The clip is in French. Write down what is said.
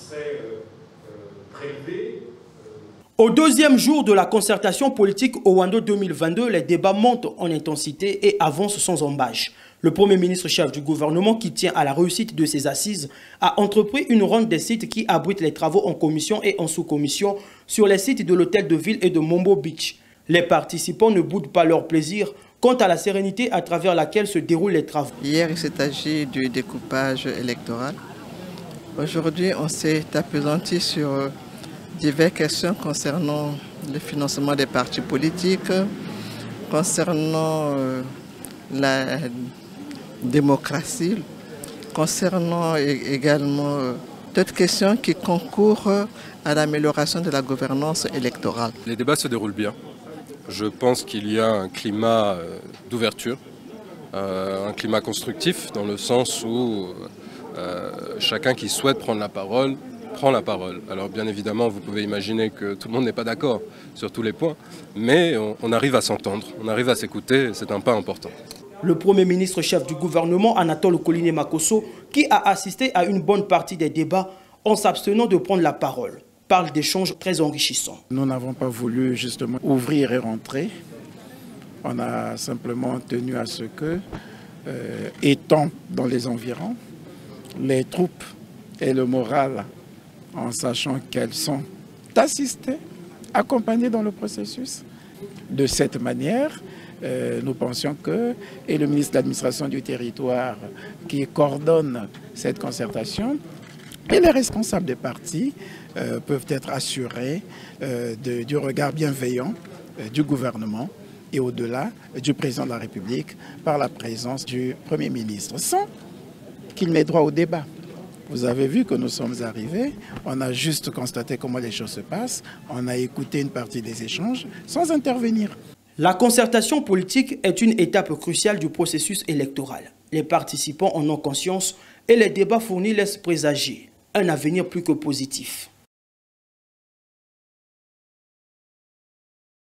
serait prélevé. Au deuxième jour de la concertation politique Owando 2022, les débats montent en intensité et avancent sans embâche. Le Premier ministre chef du gouvernement, qui tient à la réussite de ces assises, a entrepris une ronde des sites qui abritent les travaux en commission et en sous-commission sur les sites de l'hôtel de ville et de Mombo Beach. Les participants ne boudent pas leur plaisir quant à la sérénité à travers laquelle se déroulent les travaux. Hier, il s'est agi du découpage électoral. Aujourd'hui, on s'est appesanti sur diverses questions concernant le financement des partis politiques, concernant la démocratie, concernant également d'autres questions qui concourent à l'amélioration de la gouvernance électorale. Les débats se déroulent bien. Je pense qu'il y a un climat d'ouverture, un climat constructif dans le sens où chacun qui souhaite prendre la parole prend la parole. Alors bien évidemment, vous pouvez imaginer que tout le monde n'est pas d'accord sur tous les points, mais on arrive à s'entendre, on arrive à s'écouter, c'est un pas important. Le Premier ministre chef du gouvernement, Anatole Koliné Makosso, qui a assisté à une bonne partie des débats en s'abstenant de prendre la parole, parle d'échanges très enrichissants. Nous n'avons pas voulu justement ouvrir et rentrer. On a simplement tenu à ce que, étant dans les environs, les troupes et le moral, en sachant qu'elles sont assistées, accompagnées dans le processus. De cette manière, nous pensions que, et le ministre de l'Administration du Territoire qui coordonne cette concertation, et les responsables des partis peuvent être assurés du regard bienveillant du gouvernement et au-delà du président de la République par la présence du Premier ministre, sans qu'il n'ait droit au débat. Vous avez vu que nous sommes arrivés, on a juste constaté comment les choses se passent, on a écouté une partie des échanges sans intervenir. La concertation politique est une étape cruciale du processus électoral. Les participants en ont conscience et les débats fournis laissent présager un avenir plus que positif.